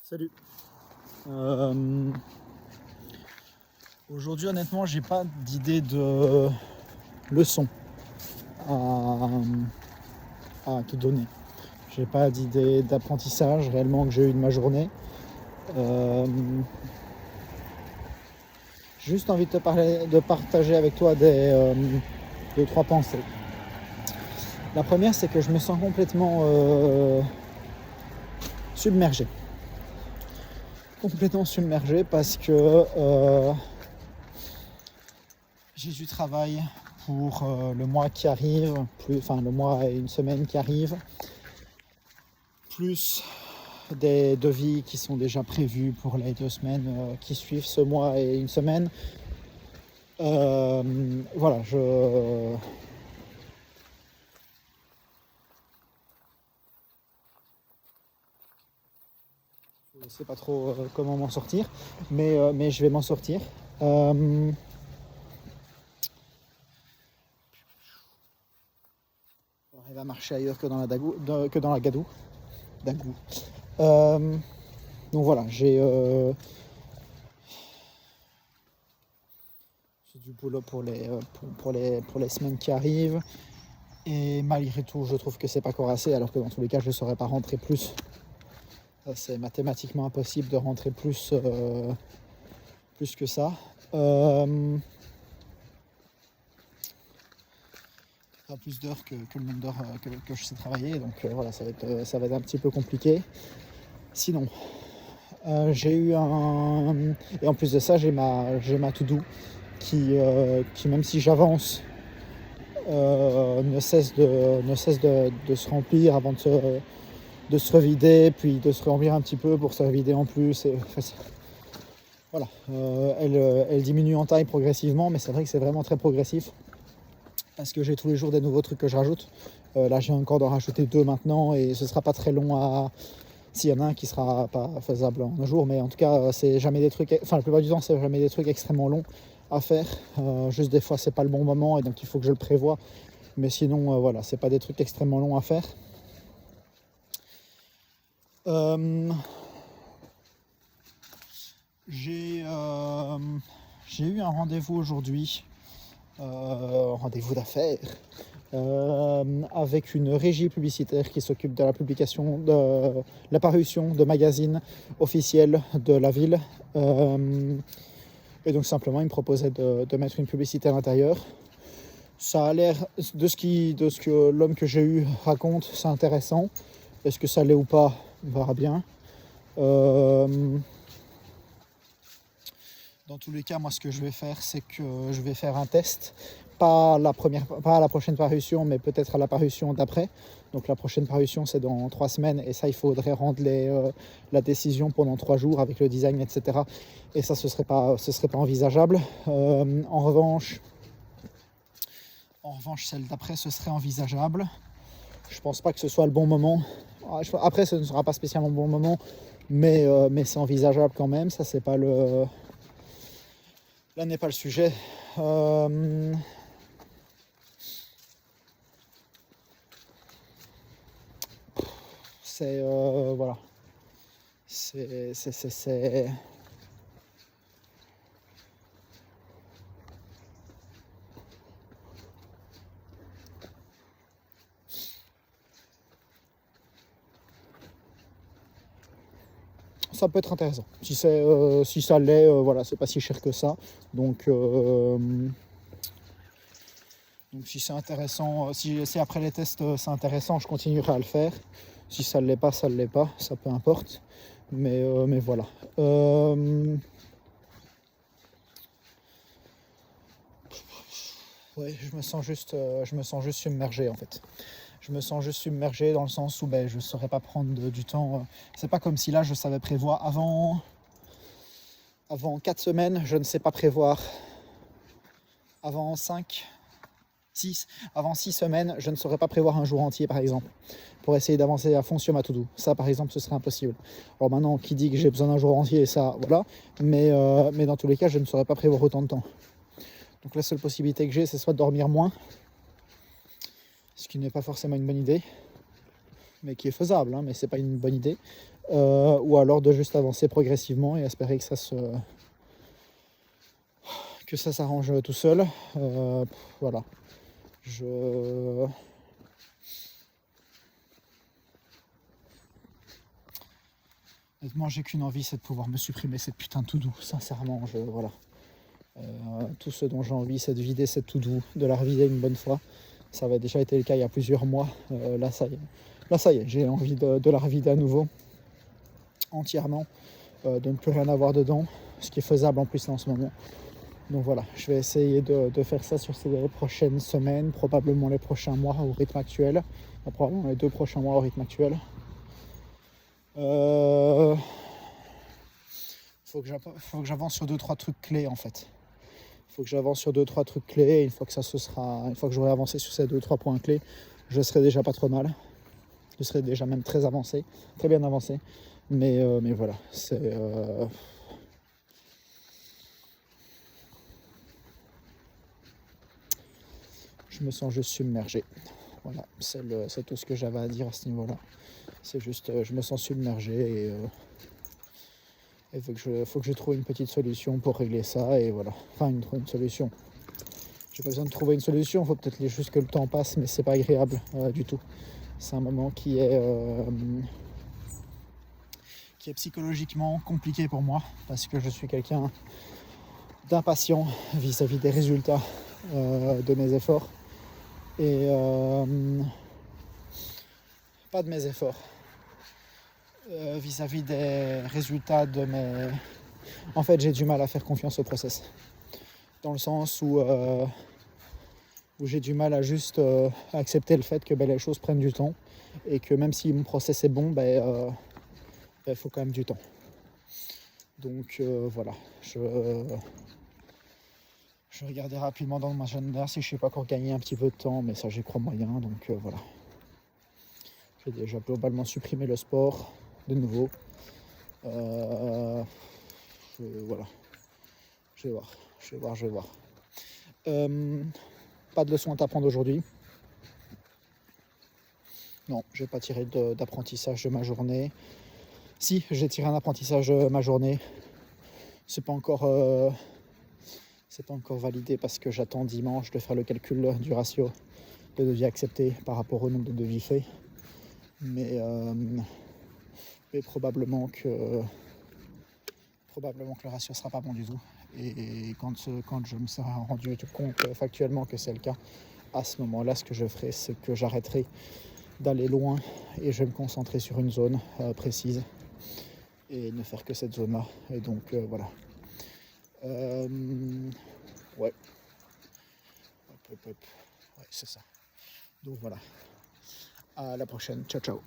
Salut. Euh, Aujourd'hui, honnêtement, j'ai pas d'idée de leçon à te donner. J'ai pas d'idée d'apprentissage réellement que j'ai eu de ma journée. Euh, j'ai juste envie de partager avec toi deux, trois pensées. La première, c'est que je me sens complètement submergé. Complètement submergé parce que j'ai du travail pour le mois qui arrive, le mois et une semaine qui arrivent, plus des devis qui sont déjà prévus pour les 2 semaines qui suivent ce mois et une semaine. Voilà, je ne sais pas trop comment m'en sortir, mais je vais m'en sortir. On arrive à marcher ailleurs que dans la Gadou. Dagou. Donc voilà, j'ai du boulot pour les semaines qui arrivent. Et malgré tout, je trouve que c'est pas encore assez, alors que dans tous les cas, je ne saurais pas rentrer plus. C'est mathématiquement impossible de rentrer plus que ça. Pas plus d'heures que le nombre d'heures que je sais travailler, donc voilà, ça va être un petit peu compliqué. Sinon, j'ai eu et en plus de ça, j'ai ma to-do qui même si j'avance, ne cesse de se remplir avant de se revider, puis de se remplir un petit peu pour se revider en plus. Voilà, elle diminue en taille progressivement, mais c'est vrai que c'est vraiment très progressif parce que j'ai tous les jours des nouveaux trucs que je rajoute. Là, j'ai encore d'en rajouter 2 maintenant et ce sera pas très long s'il y en a un qui sera pas faisable en un jour, mais en tout cas, c'est jamais des trucs. Enfin, la plupart du temps, c'est jamais des trucs extrêmement longs à faire. Juste des fois, c'est pas le bon moment et donc il faut que je le prévoie. Mais sinon, voilà, c'est pas des trucs extrêmement longs à faire. J'ai eu un rendez-vous aujourd'hui, rendez-vous d'affaires, avec une régie publicitaire qui s'occupe de la publication, de la parution de magazines officiels de la ville. Et donc simplement, il me proposait de mettre une publicité à l'intérieur. Ça a l'air, de ce que l'homme que j'ai eu raconte, c'est intéressant. Est-ce que ça l'est ou pas, on verra bien. Dans tous les cas, moi, ce que je vais faire, c'est que je vais faire un test. Pas à la prochaine parution, mais peut-être à la parution d'après. Donc la prochaine parution, c'est dans 3 semaines. Et ça, il faudrait rendre la décision pendant 3 jours avec le design, etc. Et ça, ce serait pas envisageable. En revanche, celle d'après, ce serait envisageable. Je pense pas que ce soit le bon moment. Après, ce ne sera pas spécialement le bon moment, mais c'est envisageable quand même. Ça, c'est pas le... Là n'est pas le sujet. C'est voilà. C'est ça peut être intéressant. Si ça l'est, voilà, c'est pas si cher que ça. Donc si c'est intéressant, si après les tests c'est intéressant, je continuerai à le faire. Si ça ne l'est pas, ça ne l'est pas, ça peu importe. Mais voilà. Ouais, je me sens juste submergé en fait. Je me sens juste submergé dans le sens où je ne saurais pas prendre du temps. C'est pas comme si là je savais prévoir avant 4 semaines, je ne sais pas prévoir. Avant 6 semaines, je ne saurais pas prévoir un jour entier par exemple, pour essayer d'avancer à fond sur ma to-do. Ça par exemple, ce serait impossible. Alors maintenant, qui dit que j'ai besoin d'un jour entier, ça voilà, mais dans tous les cas, je ne saurais pas prévoir autant de temps. Donc la seule possibilité que j'ai, c'est soit de dormir moins, ce qui n'est pas forcément une bonne idée, mais qui est faisable, mais c'est pas une bonne idée. ou alors de juste avancer progressivement et espérer que ça s'arrange tout seul. Voilà. Honnêtement, j'ai qu'une envie, c'est de pouvoir me supprimer cette putain de to-do. Sincèrement, voilà. Tout ce dont j'ai envie, c'est de vider cette to-do, de la revider une bonne fois. Ça avait déjà été le cas il y a plusieurs mois. Là, ça y est, j'ai envie de la revider à nouveau, entièrement, de ne plus rien avoir dedans, ce qui est faisable en plus là, en ce moment. Donc voilà, je vais essayer de faire ça sur ces prochaines semaines, probablement les prochains mois au rythme actuel. Probablement les 2 prochains mois au rythme actuel. Faut que j'avance sur 2-3 trucs clés en fait. Faut que j'avance sur 2-3 trucs clés. Et une fois que j'aurai avancé sur ces 2-3 points clés, je serai déjà pas trop mal. Je serai déjà même très avancé, très bien avancé. Mais voilà, je me sens juste submergé. Voilà, c'est tout ce que j'avais à dire à ce niveau-là. C'est juste, je me sens submergé et il faut que je trouve une petite solution pour régler ça. Et voilà, enfin une solution. J'ai pas besoin de trouver une solution, il faut peut-être juste que le temps passe, mais c'est pas agréable du tout. C'est un moment qui est psychologiquement compliqué pour moi parce que je suis quelqu'un d'impatient vis-à-vis des résultats de mes efforts et pas de mes efforts vis-à-vis des résultats de mes... En fait, j'ai du mal à faire confiance au process dans le sens où j'ai du mal à juste accepter le fait que les choses prennent du temps et que même si mon process est bon, il faut quand même du temps. Donc voilà, je regardais rapidement dans mon agenda si je sais pas encore gagner un petit peu de temps, mais ça j'y crois moyen, donc voilà. J'ai déjà globalement supprimé le sport de nouveau. Voilà, je vais voir. Pas de leçon à t'apprendre aujourd'hui. Non, je vais pas tirer d'apprentissage de ma journée. Si, j'ai tiré un apprentissage de ma journée. C'est pas encore validé parce que j'attends dimanche de faire le calcul du ratio de devis accepté par rapport au nombre de devis faits. Mais probablement que le ratio sera pas bon du tout. Et quand je me serai rendu compte factuellement que c'est le cas, à ce moment-là, ce que je ferai, c'est que j'arrêterai d'aller loin et je vais me concentrer sur une zone précise et ne faire que cette zone-là. Et donc voilà. Ouais. Ouais, c'est ça. Donc voilà. À la prochaine. Ciao, ciao.